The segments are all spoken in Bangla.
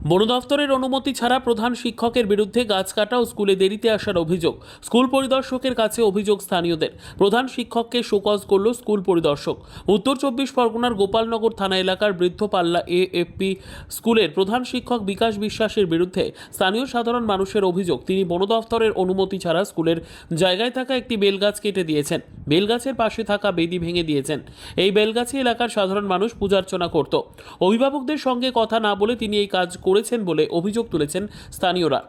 বন দফতরের অনুমতি ছাড়া প্রধান শিক্ষকের বিরুদ্ধে গাছ কাটা ও স্কুলে দেরিতে আসার অভিযোগ। স্কুল পরিদর্শকের কাছে অভিযোগ স্থানীয়দের। প্রধান শিক্ষককে শোকজ করল স্কুল পরিদর্শক। উত্তর 24 পরগনার গোপালনগর থানা এলাকার বৃদ্ধপাল্লা এএফপি স্কুলের প্রধান শিক্ষক বিকাশ বিশ্বাসের বিরুদ্ধে স্থানীয় সাধারণ মানুষের অভিযোগ, তিনি বন দফতরের অনুমতি ছাড়া স্কুলের জায়গায় থাকা একটি বেলগাছ কেটে দিয়েছেন। বেলগাছের পাশে থাকা বেদি ভেঙে দিয়েছেন। এই বেলগাছে এলাকার সাধারণ মানুষ পূজার্চনা করত। অভিভাবকদের সঙ্গে কথা না বলে তিনি এই কাজ করেছেন বলে অভিযোগ তুলেছেন স্থানীয়রা।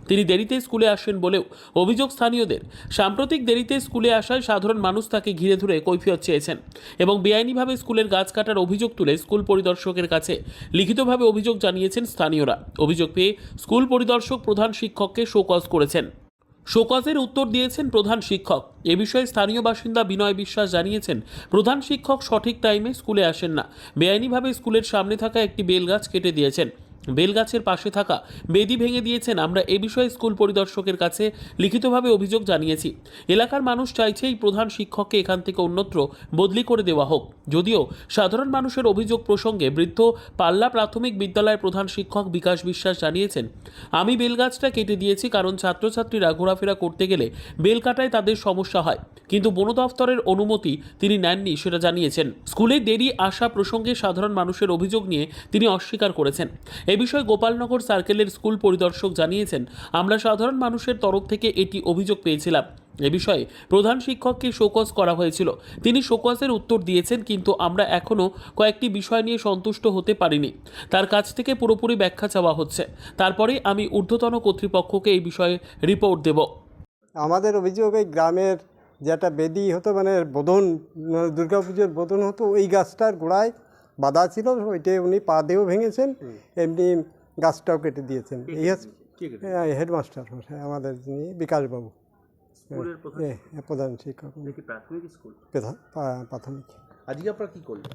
তিনি দেরিতে স্কুলে আসেন বলেও অভিযোগ স্থানীয়দের। সাম্প্রতিক দেরিতে স্কুলে আসায় সাধারণ মানুষ তাকে ঘিরে ধরে কৈফিয়ত চেয়েছেন এবং বেআইনিভাবে স্কুলের গাছ কাটার অভিযোগ তুলে স্কুল পরিদর্শকের কাছে লিখিতভাবে অভিযোগ জানিয়েছেন স্থানীয়রা। অভিযোগ পেয়ে স্কুল পরিদর্শক প্রধান শিক্ষককে শোকজ করেছেন। শোকজের উত্তর দিয়েছেন প্রধান শিক্ষক। এ বিষয়ে স্থানীয় বাসিন্দা বিনয় বিশ্বাস জানিয়েছেন, প্রধান শিক্ষক সঠিক টাইমে স্কুলে আসেন না। বেআইনিভাবে স্কুলের সামনে থাকা একটি বেলগাছ কেটে দিয়েছেন। বেলগাছের পাশে থাকা বেদি ভেঙে দিয়েছেন। আমরা এ বিষয়ে স্কুল পরিদর্শকের কাছে লিখিতভাবে অভিযোগ জানিয়েছি। এলাকার মানুষ চাইছে এই প্রধান শিক্ষককে এখান থেকে অন্যত্র বদলি করে দেওয়া হোক। যদিও সাধারণ মানুষের অভিযোগ প্রসঙ্গে বৃদ্ধ পাল্লা প্রাথমিক বিদ্যালয়ের প্রধান শিক্ষক বিকাশ বিশ্বাস জানিয়েছেন, আমি বেলগাছটা কেটে দিয়েছি কারণ ছাত্রছাত্রীরা ঘোরাফেরা করতে গেলে বেল কাটায় তাদের সমস্যা হয়, কিন্তু বন দফতরের অনুমতি তিনি নেননি সেটা জানিয়েছেন। স্কুলে দেরি আসা প্রসঙ্গে সাধারণ মানুষের অভিযোগ নিয়ে তিনি অস্বীকার করেছেন। এ বিষয়ে গোপালনগর সার্কেলের স্কুল পরিদর্শক জানিয়েছেন, আমরা সাধারণ মানুষের তরফ থেকে এটি অভিযোগ পেয়েছিলাম। এ বিষয়ে প্রধান শিক্ষককে শোকজ করা হয়েছিল, তিনি শোকজের উত্তর দিয়েছেন, কিন্তু আমরা এখনও কয়েকটি বিষয় নিয়ে সন্তুষ্ট হতে পারিনি। তার কাছ থেকে পুরোপুরি ব্যাখ্যা চাওয়া হচ্ছে, তারপরে আমি ঊর্ধ্বতন কর্তৃপক্ষকে এই বিষয়ে রিপোর্ট দেব। আমাদের অভিযোগ, এই গ্রামের যেটা বেদি হতো, মানে বোধন, দুর্গাপুজোর বোধন হতো, ওই গাছটার গোড়ায় বাধা ছিল, ওইটাই উনি পা দিয়েও ভেঙেছেন, এমনি গাছটাও কেটে দিয়েছেন। এই হেডমাস্টার আমাদের, যিনি বিকাশবাবু, প্রধান শিক্ষক, প্রাথমিক। আজকে আপনারা কী করলেন?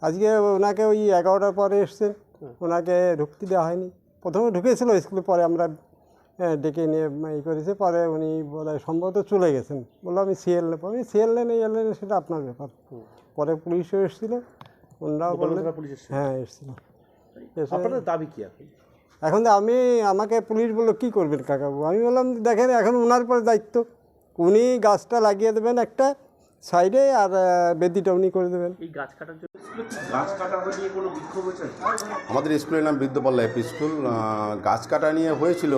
আজকে ওনাকে ওই 11টার পরে এসছেন, ওনাকে ঢুকতে দেওয়া হয়নি। প্রথমে ঢুকেছিল স্কুলে, পরে আমরা ডেকে নিয়ে ই করেছে, পরে উনি বলে সম্ভবত চলে গেছেন। বললো আমি সিএল নেব। আমি সিএল নেন, এই এলেন, সেটা আপনার ব্যাপার। পরে পুলিশও এসেছিলো, ওনারাও বললেন, হ্যাঁ এসেছিলো। আপনাদের দাবি কী এখন আমাকে পুলিশ বললো কী করবেন কাকাবু? আমি বললাম দেখেন, এখন ওনার পরে দায়িত্ব, উনি গাছটা লাগিয়ে দেবেন একটা সাইডে, আর বেদিটা উনি করে দেবেন। এই গাছ কাটার জন্য গাছ কাটা নিয়ে কোনো বিক্ষোভ হয়েছে? আমাদের স্কুলের নাম বৃদ্ধপাল্লা এপি স্কুল। গাছ কাটা নিয়ে হয়েছিল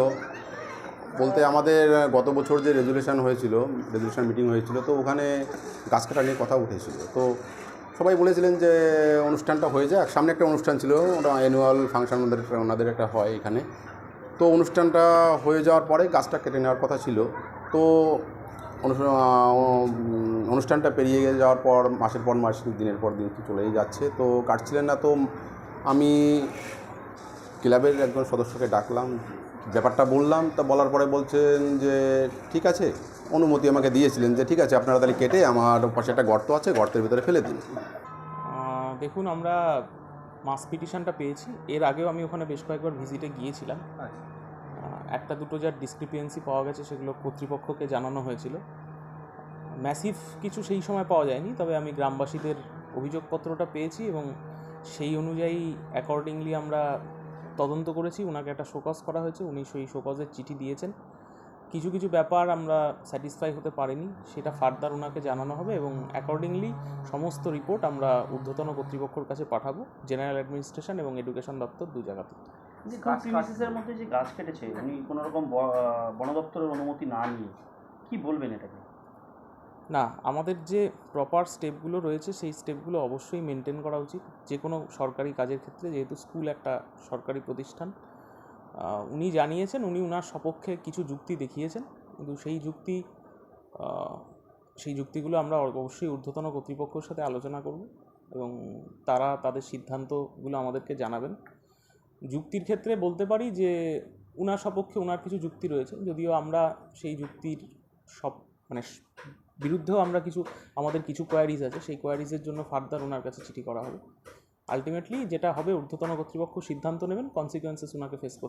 বলতে, আমাদের গত বছর যে রেজুলেশন মিটিং হয়েছিল, তো ওখানে গাছ কাটা নিয়ে কথা উঠেছিল। তো সবাই বলেছিলেন যে অনুষ্ঠানটা হয়ে যাক। সামনে একটা অনুষ্ঠান ছিল, ওটা অ্যানুয়াল ফাংশন ওনাদের একটা হয় এখানে। তো অনুষ্ঠানটা হয়ে যাওয়ার পরে গাছটা কেটে নেওয়ার কথা ছিল। তো অনুষ্ঠানটা পেরিয়ে যাওয়ার পর মাসের পর মাস, দিনের পর দিন চলেই যাচ্ছে, তো কাটছিলেন না। তো আমি ক্লাবের একজন সদস্যকে ডাকলাম, ব্যাপারটা বললাম। তা বলার পরে বলছেন যে ঠিক আছে, অনুমতি আমাকে দিয়েছিলেন যে ঠিক আছে, আপনারা তাহলে কেটে আমার পাশে একটা গর্ত আছে, গর্তের ভিতরে ফেলে দিন। দেখুন, আমরা মাস পিটিশনটা পেয়েছি। এর আগেও আমি ওখানে বেশ কয়েকবার ভিজিটে গিয়েছিলাম। একটা দুটো যার ডিসক্রিপিয়েন্সি পাওয়া গেছে, সেগুলো কর্তৃপক্ষকে জানানো হয়েছিল। ম্যাসিভ কিছু সেই সময় পাওয়া যায়নি, তবে আমি গ্রামবাসীদের অভিযোগপত্রটা পেয়েছি এবং সেই অনুযায়ী অ্যাকর্ডিংলি আমরা তদন্ত করেছি। ওনাকে একটা শোকজ করা হয়েছে, উনি সেই শোকজের চিঠি দিয়েছেন। কিছু কিছু ব্যাপার আমরা স্যাটিসফাই হতে পারিনি, সেটা ফার্দার ওনাকে জানানো হবে এবং অ্যাকর্ডিংলি সমস্ত রিপোর্ট আমরা ঊর্ধ্বতন কর্তৃপক্ষের কাছে পাঠাবো, জেনারেল অ্যাডমিনিস্ট্রেশন এবং এডুকেশন দপ্তর, দু জায়গাতে। যে প্রিমিসেসের মধ্যে যে গাছ কেটেছে, উনি কোনো রকম বন দপ্তরের অনুমতি না নিয়ে, কি বলবেন এটাকে? না, আমাদের যে প্রপার স্টেপগুলো রয়েছে সেই স্টেপগুলো অবশ্যই মেনটেন করা উচিত যে কোনো সরকারি কাজের ক্ষেত্রে, যেহেতু স্কুল একটা সরকারি প্রতিষ্ঠান। উনি জানিয়েছেন, উনি ওনার সপক্ষে কিছু যুক্তি দেখিয়েছেন, কিন্তু সেই যুক্তিগুলো আমরা অবশ্যই ঊর্ধ্বতন কর্তৃপক্ষের সাথে আলোচনা করব এবং তারা তাদের সিদ্ধান্তগুলো আমাদেরকে জানাবেন। যুক্তির ক্ষেত্রে বলতে পারি যে ওনার সপক্ষে ওনার কিছু যুক্তি রয়েছে, যদিও আমরা সেই যুক্তির বিরুদ্ধেও আমাদের কিছু কোয়ারিজ আছে, সেই কোয়ারিজের জন্য ফার্দার ওনার কাছে চিঠি করা হবে। আলটিমেটলি যেটা হবে, ঊর্ধ্বতন কর্তৃপক্ষ সিদ্ধান্ত নেবেন, কনসিকুয়েন্সেস ওনাকে ফেস করতে